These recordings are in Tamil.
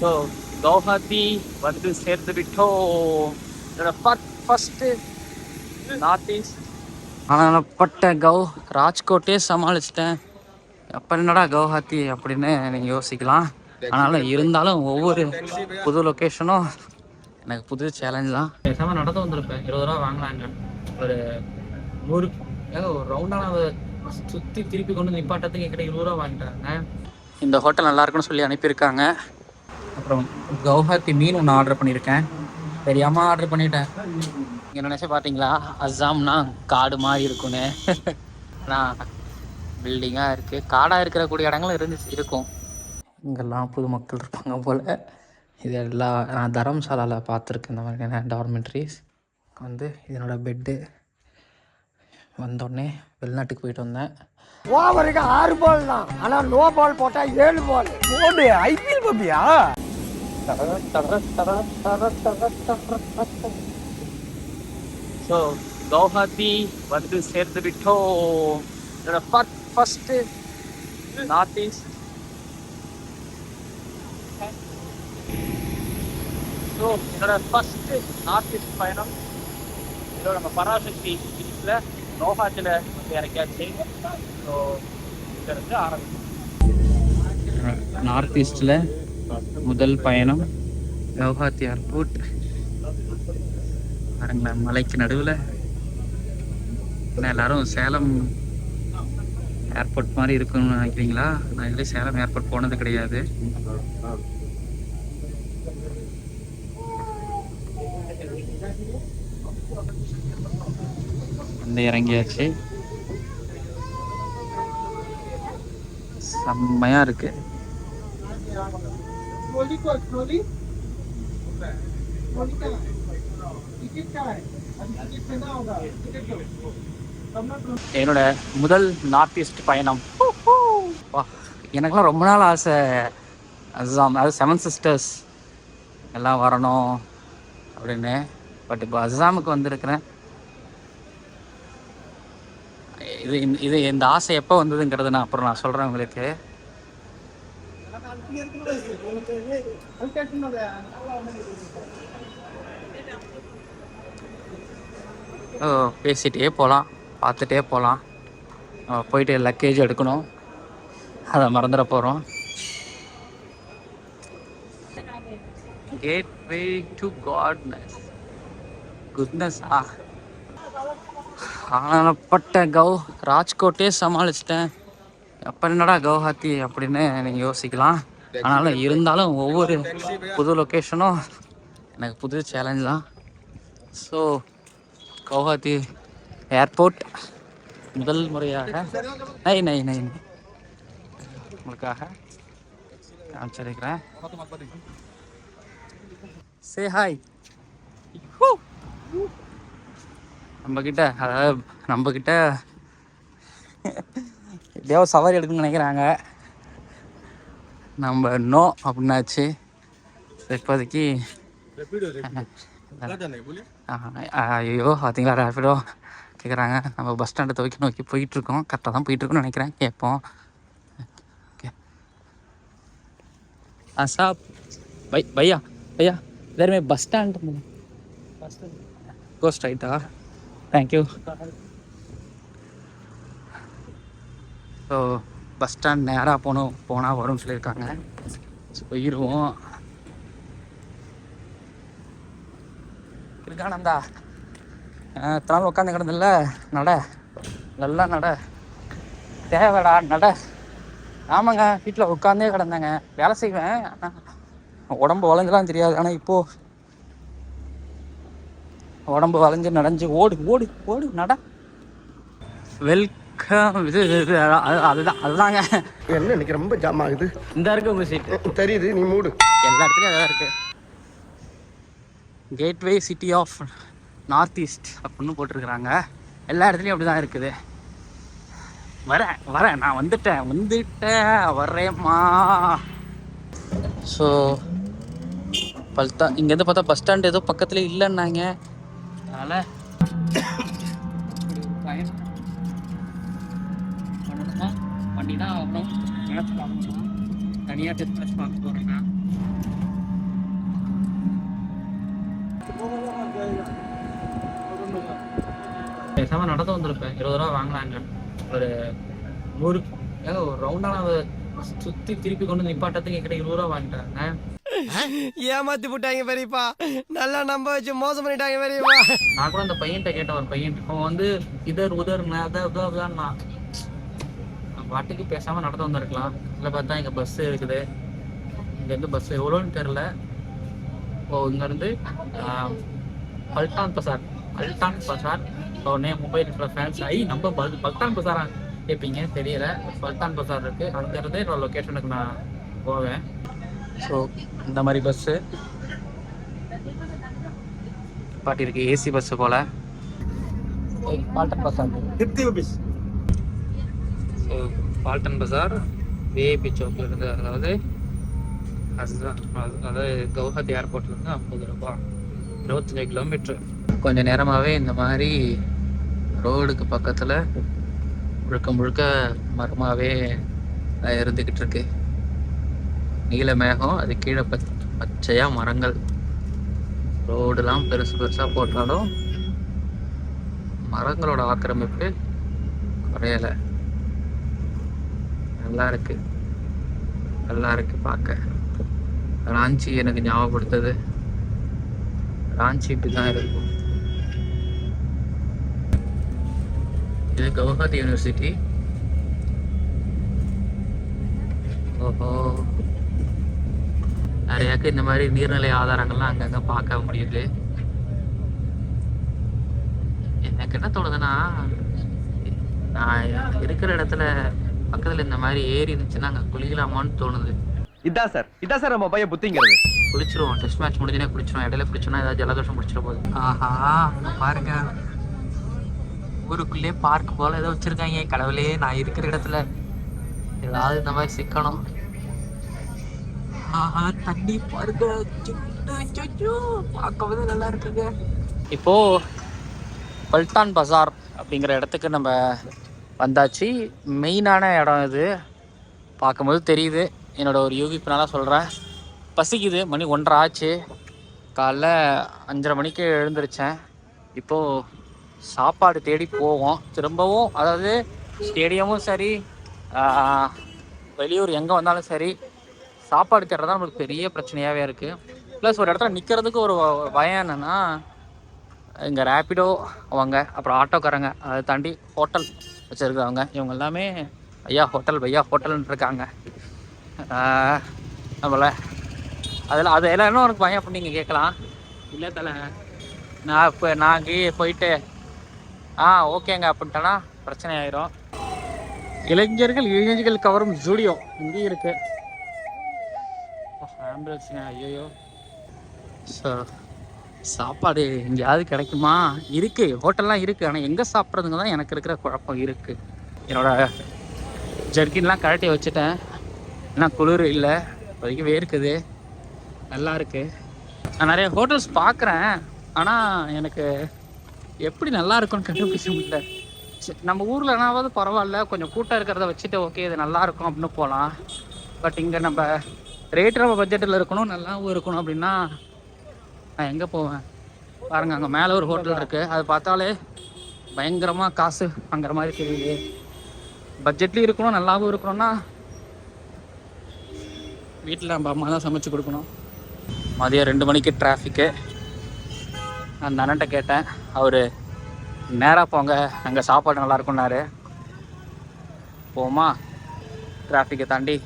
ஸோ கவுஹாத்தி வந்து சேர்ந்து விட்டோம். என்னோட ஃபர்ஸ்ட் நார்த் ஈஸ்ட் ஆனப்பட்ட ராஜ்கோட்டே சமாளிச்சிட்டேன். அப்போ என்னடா கவுஹாத்தி அப்படின்னு நீங்கள் யோசிக்கலாம். ஆனாலும் இருந்தாலும் ஒவ்வொரு புது லொக்கேஷனும் எனக்கு புது சேலஞ்ச் தான். பேசாமல் நடந்து வந்திருப்பேன். 20 ரூபா வாங்கினாங்க. ஒரு 100 ஒரு ரவுண்டான சுற்றி திருப்பி கொண்டு நிப்பாட்டத்துக்கு என்கிட்ட 20 ரூபா வாங்கிட்டாங்க. இந்த ஹோட்டல் நல்லா இருக்குன்னு சொல்லி அனுப்பியிருக்காங்க. அப்புறம் கவுஹாத்தி மீன் ஒன்று ஆர்டர் பண்ணியிருக்கேன். தெரியாமல் ஆர்டர் பண்ணிட்டேன். இங்கே நினச்சி பார்த்தீங்களா, அஸ்ஸாம்னா காடு மாதிரி இருக்குன்னு. ஆனால் பில்டிங்காக இருக்குது. காடாக இருக்கக்கூடிய இடங்களும் இருக்கும். இங்கெல்லாம் பொதுமக்கள் இருப்பாங்க போல். இது எல்லாம் நான் தரம்சாலாவில் பார்த்துருக்கேன். இந்த மாதிரியான டார்மெண்ட்ரிஸ் வந்து இதனோட பெட்டு. வந்தோடனே வெளிநாட்டுக்கு போயிட்டு வந்தேன். ஓவருக்கு 6 பால் தான், ஆனால் நோ பால் போட்டால் 7 பால் போடு. ஐபிஎல் பப்பியா? ஸோ கவுஹாத்தி வந்து சேர்ந்து விட்டோம். என்னோட ஃபர்ஸ்ட் நார்த் ஈஸ்ட். ஸோ என்னோட ஃபர்ஸ்ட் நார்த் ஈஸ்ட் பயணம். இதோட நம்ம பராசக்தி பீச்சில் கவுஹாத்தியில் வந்து இறக்கியாச்சு. ஸோ இங்கிருந்து ஆரம்பிக்கும் நார்த் ஈஸ்டில் முதல் பயணம் கவுஹாத்தி ஏர்போர்ட். பாருங்களேன், மலைக்கு நடுவில். எல்லாரும் சேலம் ஏர்போர்ட் மாதிரி இருக்குன்னு நினைக்கிறீங்களா? நான் இதுலேயே சேலம் ஏர்போர்ட் போனது கிடையாது. வந்து இறங்கியாச்சு. செம்மையா இருக்கு. என்னோட முதல் நார்த் ஈஸ்ட் பயணம். எனக்கெல்லாம் ரொம்ப நாள் ஆசை அஸ்ஸாம், அது 7 சிஸ்டர்ஸ் எல்லாம் வரணும் அப்படின்னு. பட் இப்போ அஸ்ஸாமுக்கு வந்திருக்கிறேன். இது இந்த ஆசை எப்போ வந்ததுங்கிறது நான் அப்புறம் நான் சொல்கிறேன் உங்களுக்கு. பேசிகிட்டே போகலாம், பார்த்துட்டே போகலாம். போயிட்டு லக்கேஜ் எடுக்கணும், அதை மறந்துட போகிறோம். Gateway to goodness. ஆனப்பட்ட ராஜ்கோட்டே சமாளிச்சிட்டேன். அப்போ என்னடா கவுஹாத்தி அப்படின்னு நீங்கள் யோசிக்கலாம். ஆனாலும் இருந்தாலும் ஒவ்வொரு புது லொக்கேஷனும் எனக்கு புது சேலஞ்ச் தான். ஸோ கவுஹாத்தி ஏர்போர்ட் முதல் முறையாக நை உங்களுக்காக காமிச்சிருக்கிறேன். Say hi. நம்மக்கிட்ட எப்படியோ சவாரி எடுக்கணும்னு நினைக்கிறாங்க. நம்ம நோ அப்படின்னாச்சு. இப்போதைக்கு ஐயோ பார்த்தீங்களா, ரேபிடோ கேட்குறாங்க. நம்ம பஸ் ஸ்டாண்டை நோக்கி போயிட்டுருக்கோம். கரெக்டாக தான் போயிட்டுருக்கோன்னு நினைக்கிறேன். கேட்போம். ஓகே சாப் பையா इधर में bus stand go straight. Thank you. So bus stand நேராக போனால் வரும்னு சொல்லியிருக்காங்க. ஸோ போயிடுவோம். இருக்கானந்தா தனால உட்காந்து கிடந்தில்ல, நல்லா நட தேவைடா, நட. ஆமாங்க, வீட்டில் உட்காந்தே கிடந்தேங்க. வேலை செய்வேன், உடம்பு வளைஞ்சலாம் தெரியாது. ஆனால் இப்போது உடம்பு வளைஞ்சு நடஞ்சு ஓடு நட. வெல்கம். அதுதாங்க என்ன இன்னைக்கு ரொம்ப ஜாம் ஆகுது. இந்த இருக்கு உங்கள் சீட்டு தெரியுது, நீ மூடு. எல்லா இடத்துலையும் அதான் இருக்குது. Gateway city of North East அப்படின்னு போட்டிருக்கிறாங்க. எல்லா இடத்துலையும் அப்படி தான் இருக்குது. வரேன் நான் வந்துட்டேன் வரேம்மா. ஸோ இங்கேருந்து பார்த்தா பஸ் ஸ்டாண்ட் ஏதோ பக்கத்தில் இல்லைன்னாங்க. அதனால் பயணம் பண்ணணுமா, பண்ணி தான் ஆகணும். மேட்ச் பார்க்கணுமா, தனியாக டெஸ்ட் மேட்ச் பார்க்க போகிறேன்னா பேசாமல் நடந்து வந்திருப்பேன். 20 ரூபா வாங்கினாங்க. ஒரு 100 ஏங்க ஒரு ரவுண்டான சுற்றி திருப்பி கொண்டு நிப்பாட்டத்துக்கு என்கிட்ட 20 ரூபா வாங்கிட்டாங்க. ஏமாத்தி போட்டாங்க பெரியப்பா. நல்லா நம்ப வச்சு மோசம் பண்ணிட்டாங்க பெரியப்பா. நான் கூட அந்த பையன்கிட்ட கேட்டேன். ஒரு பையன் அவன் வந்து இதர் உதர் அதான் நான் பாட்டுக்கு பேசாமல் நடந்து வந்திருக்கலாம். இதில் பார்த்தா இங்கே பஸ்ஸு இருக்குது. இங்கேருந்து பஸ் எவ்வளோன்னு தெரில. இங்கேருந்து பல்டான் பசார் உடனே மொபைல் ஃபேன்ஸ் நம்ம பல்டான் பசாரா கேட்பீங்க, தெரியல. பல்டான் பசார் இருக்குது. அங்கேருந்து என்னோட லொக்கேஷனுக்கு நான் போவேன். ஸோ இந்த மாதிரி பஸ்ஸு பாட்டி இருக்குது. ஏசி பஸ்ஸு போல். பால்டன் பசார் 50 rupees. ஸோ பால்டன் பசார் விஐபி சௌக்கில் இருந்து, அதாவது கவுஹாத்தி ஏர்போர்ட்லேருந்து 50 ரூபா, 25 கிலோமீட்ரு. கொஞ்சம் நேரமாகவே இந்த மாதிரி ரோடுக்கு பக்கத்தில் முழுக்க மரமாகவே இருந்துக்கிட்டு இருக்கு. நீல மேகம், அது கீழே பச்சையாக மரங்கள். ரோடுலாம் பெருசாக போட்டாலும் மரங்களோட ஆக்கிரமிப்பு குறையலை. நல்லா இருக்கு பார்க்க. ராஞ்சி எனக்கு ஞாபகப்படுத்துது. ராஞ்சி இப்படி தான் இருக்கும். இது கவுஹாத்தி யூனிவர்சிட்டி. ஓஹோ, நிறையாக்கு இந்த மாதிரி நீர்நிலை ஆதாரங்கள்லாம் அங்கங்கே பார்க்க முடியுது. எனக்கு என்ன தோணுதுன்னா, நான் இருக்கிற இடத்துல பக்கத்தில் இந்த மாதிரி ஏரி இருந்துச்சுன்னா அங்கே குளிக்கலாமான்னு தோணுது. இதான் சார் நம்ம பையன் புத்திங்கிறது. குளிச்சிருவோம். Test match முடிஞ்சுனே குளிச்சிருவோம். இடையில குளிச்சோன்னா ஏதாவது ஜலதோஷம் முடிச்சிட போகுது. ஆஹா, பாருங்க, ஊருக்குள்ளே பார்க் போல ஏதோ வச்சிருக்காங்க. கடவுளே, நான் இருக்கிற இடத்துல ஏதாவது இந்த மாதிரி சிக்கணும். ஆஹா, தண்ணி பாருங்க, பார்க்கும்போது நல்லா இருக்குங்க. இப்போ பல்டான் பசார் அப்படிங்கிற இடத்துக்கு நம்ம வந்தாச்சு. மெயினான இடம் இது. பார்க்கும்போது தெரியுது. என்னோட ஒரு யூகிப்பினால சொல்கிறேன். பசிக்குது. மணி 1:30 ஆச்சு. காலைல 5:30 மணிக்கு எழுந்திரிச்சேன். இப்போது சாப்பாடு தேடி போவோம் திரும்பவும். அதாவது ஸ்டேடியமும் சரி, வெளியூர் எங்கே வந்தாலும் சரி, சாப்பாடு தேடுறது தான் நம்மளுக்கு பெரிய பிரச்சனையாகவே இருக்குது. ப்ளஸ் ஒரு இடத்துல நிற்கிறதுக்கு ஒரு பயம் என்னென்னா, இங்கே ரேப்பிடோ அவங்க, அப்புறம் ஆட்டோக்காரங்க, அதை தாண்டி ஹோட்டல் வச்சுருக்கிறவங்க, இவங்க எல்லாமே ஐயா ஹோட்டல்னு இருக்காங்க. நம்மள அதெல்லாம் என்ன உனக்கு பயம் அப்படின்னு நீங்கள் கேட்கலாம். இல்லை தலை, நான் அங்கேயே போயிட்டு ஓகேங்க அப்படின்ட்டேன்னா பிரச்சனை ஆயிரும். இளைஞர்கள் கவரும் ஜூடியோ இங்கேயும் இருக்கு. ஆம்புலன்ஸுங்க, ஐயோ. ஸோ சாப்பாடு எங்கேயாவது கிடைக்குமா? இருக்குது, ஹோட்டல்லாம் இருக்குது. ஆனால் எங்கே சாப்பிட்றதுங்க தான் எனக்கு இருக்கிற குழப்பம் இருக்குது. என்னோடய ஜர்க்கின்லாம் கழட்டி வச்சுட்டேன். ஏன்னா குளிர் இல்லை, இப்போதைக்கு வேர்க்குது. நல்லா இருக்குது. நான் நிறைய ஹோட்டல்ஸ் பார்க்குறேன். ஆனால் எனக்கு எப்படி நல்லா இருக்கும்னு கண்டுபிடிச்ச முடியல. நம்ம ஊரில் என்னாவது பரவாயில்ல, கொஞ்சம் கூட்டம் இருக்கிறத வச்சுட்டு ஓகே இது நல்லாயிருக்கும் அப்படின்னு போகலாம். பட் இங்கே நம்ம ரேட்டு நம்ம பட்ஜெட்டில் இருக்கணும், நல்லாவும் இருக்கணும் அப்படின்னா நான் எங்கே போவேன்? பாருங்கள், அங்கே மேலே ஒரு ஹோட்டல் இருக்குது. அது பார்த்தாலே பயங்கரமாக காசு வாங்குற மாதிரி தெரியுது. பட்ஜெட்லேயும் இருக்கணும், நல்லாவும் இருக்கணும்னா வீட்டில் நம்ம அம்மா தான் சமைச்சு கொடுக்கணும். மதியம் 2 மணிக்கு டிராஃபிக்கு. அந்த அண்ணன்ட்ட கேட்டேன். அவர் நேராக போங்க, அங்கே சாப்பாடு நல்லா இருக்கும்னாரு. போமா டிராஃபிக்கை தாண்டி.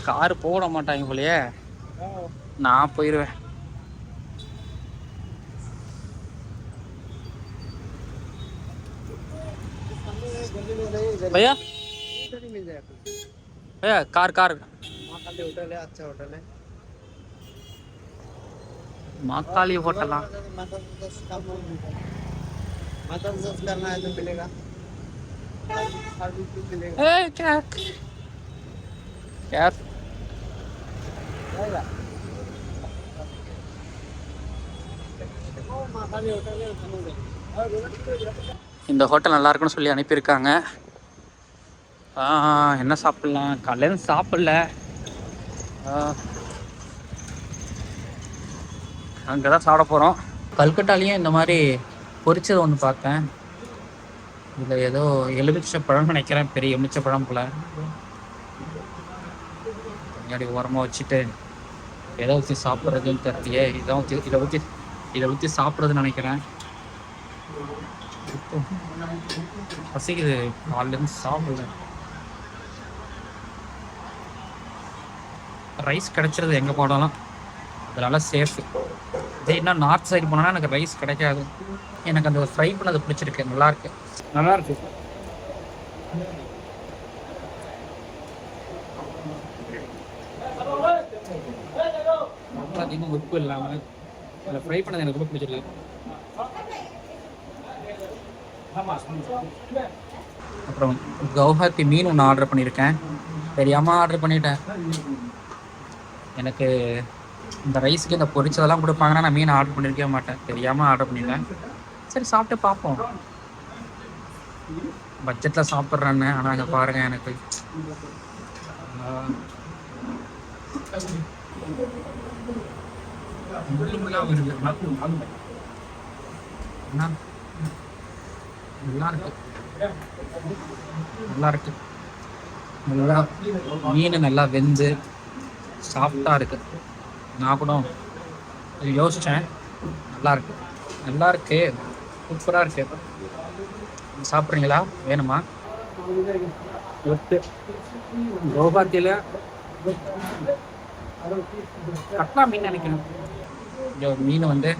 காரு போட மாட்டாங்க போலையே, நான் போயிடுவேன். भैया भैया कार होटल है, अच्छा होटल है। महाकाली होटल करना है तो मिलेगा। क्या क्या இந்த ஹோட்டல் நல்லா இருக்குன்னு சொல்லி அனுப்பியிருக்காங்க. என்ன சாப்பிட்லாம்? காலையில சாப்பிடல. அங்கே தான் சாப்பிட போகிறோம். கல்கட்டாலேயும் இந்த மாதிரி பொரிச்சது ஒன்று பார்த்தேன். இதில் ஏதோ எலுமிச்சை பழம்னு நினைக்கிறேன், பெரிய எலுமிச்சை பழம் போல். முன்னாடி உரமாக வச்சுட்டு எதை ஊற்றி சாப்பிட்றதுன்னு தெரியலையே. இதை ஊற்றி சாப்பிட்றதுன்னு நினைக்கிறேன். பசிக்குது, காலிலேருந்து சாப்பிடல. ரைஸ் கிடைச்சிருது எங்கே போனாலும், அதனால சேஃபு. இதே இன்னும் நார்த் சைடு போனோன்னா எனக்கு ரைஸ் கிடைக்காது. எனக்கு அந்த ஃப்ரை பண்ணது பிடிச்சிருக்கு, நல்லாயிருக்கு. அதிகமாக உப்பு இல்லாமல் அதில் ஃப்ரை பண்ணது எனக்கு ரொம்ப பிடிச்சிருக்கு. அப்புறம் கவுஹாத்தி மீன் ஒன்று ஆர்டர் பண்ணியிருக்கேன். தெரியாமல் ஆர்டர் பண்ணிட்டேன். எனக்கு இந்த ரைஸுக்கு இந்த பொரிச்சதெல்லாம் கொடுப்பாங்கன்னா நான் மீன் ஆர்டர் பண்ணியிருக்கவே மாட்டேன். தெரியாமல் ஆர்டர் பண்ணிட்டேன். சரி சாப்பிட்டு பார்ப்போம். பட்ஜெட்டில் சாப்பிட்றேன்னு. ஆனால் அங்கே பாருங்கள், எனக்கு நல்லா இருக்கு. நல்லா மீன் நல்லா வெந்து சாஃப்டாக இருக்கு. நான் கூட யோசித்தேன், நல்லா இருக்கு, சூப்பராக இருக்கு. சாப்பிட்றீங்களா? வேணுமா? கவுஹாத்தியில் கட்லா மீன் நினைக்கணும். இந்த மீன் வந்து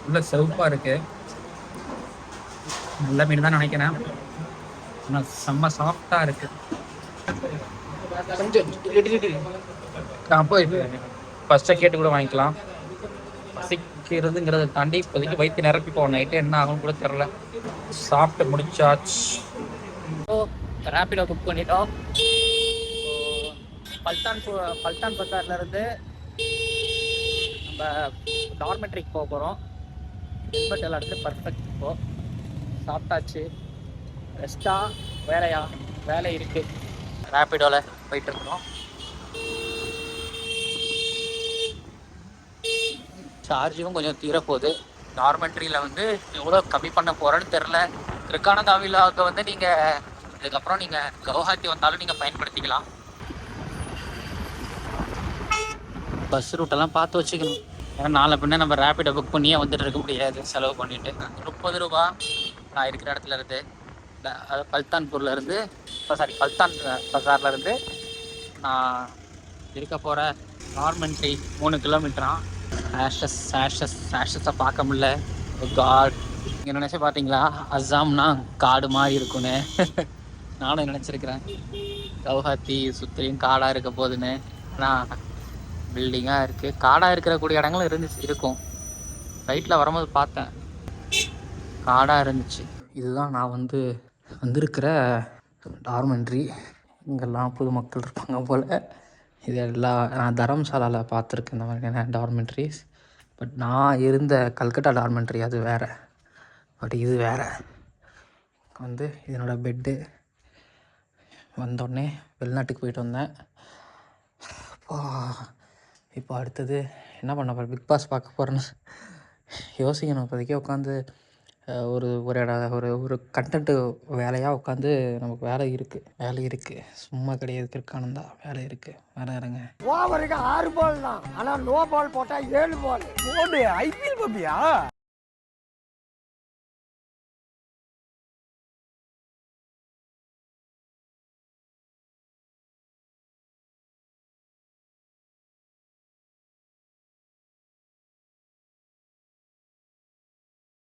உள்ள செவப்பாக இருக்கு. நல்ல மீன் தான் நினைக்கிறேன். ஆனால் செம்ம சாஃப்டாக இருக்கு. போய் ஃபஸ்ட்டை கேட்டு கூட வாங்கிக்கலாம். பசிக்கிறதுங்கிறத தாண்டி இப்போதைக்கு வயிற்று நிரப்பி போவோம். நைட்டு என்ன ஆகும்னு கூட தெரில. சாப்பிட்டு முடிச்சாச்சு. ரேப்பிடோ புக் பண்ணிட்டோம். பல்தான் பசார்லேருந்து நம்ம டார்மெட்ரிக்கு போக போகிறோம். ஹெல்மெட் எல்லா இடத்துலையும் பர்ஃபெக்ட். இப்போ சாப்பிட்டாச்சு. ரெஸ்ட்டாக வேலை இருக்குது. ரேப்பிடோவில் போயிட்டுருக்குறோம். சார்ஜும் கொஞ்சம் தீரப்போகுது. டார்மெட்ரியில் வந்து எவ்வளோ கம்மி பண்ண போகிறேன்னு தெரில. திருக்கானந்தாவிலாவுக்கு வந்து நீங்கள் இதுக்கப்புறம் நீங்கள் கவுஹாத்தி வந்தாலும் நீங்கள் பயன்படுத்திக்கலாம். பஸ் ரூட்டெல்லாம் பார்த்து வச்சுக்கணும். ஏன்னா நாளை பின்ன நம்ம ரேப்பிடோ புக் பண்ணியே வந்துட்டு இருக்க முடியாது. செலவு பண்ணிவிட்டு 30 ரூபா நான் இருக்கிற இடத்துல இருந்து, பல்தான்பூர்லேருந்து பல்தான் பசார்லேருந்து நான் இருக்க போகிற டார்மெட்ரி 3 கிலோமீட்டரா. ஆஷஸை பார்க்க முடியல. காட், நீங்கள் நினச்சி பார்த்தீங்களா அஸ்ஸாம்னா காடு மாதிரி இருக்குன்னு? நானும் நினச்சிருக்கிறேன். கவுஹாத்தி சுற்றிலையும் காடாக இருக்க போகுதுன்னு. ஆனால் பில்டிங்காக இருக்குது. காடாக இருக்கக்கூடிய இடங்களும் இருக்கும். ரைட்டில் வரும்போது பார்த்தேன், காடாக இருந்துச்சு. இதுதான் நான் வந்திருக்கிற டார்மெட்ரி. இங்கெல்லாம் பொதுமக்கள் இருப்பாங்க போல். இதெல்லாம் நான் தரம்சாலாவில் பார்த்துருக்கேன் இந்த மாதிரியான டார்மெட்ரிஸ். பட் நான் இருந்த கல்கட்டா டார்மெட்ரி அது வேறு. பட் இது வேறு. இதனோட பெட்டு. வந்தோடனே வெளிநாட்டுக்கு போயிட்டு வந்தேன். இப்போ அடுத்தது என்ன பண்ண போகிறேன்? பிக் பாஸ் பார்க்க போகிறேன்னு யோசிக்கணும். இப்போதைக்கே உட்காந்து ஒரு கண்டென்ட்டு வேலையாக உட்காந்து நமக்கு வேலை இருக்குது. சும்மா கிடையாது. திருக்கானந்தா வேலை இருக்குது. வேலை இருங்க. ஓவருக்கு 6 பால் தான். ஆனால் நோ பால் போட்டால் 7 பால். ஐபிஎல் பப்பியா?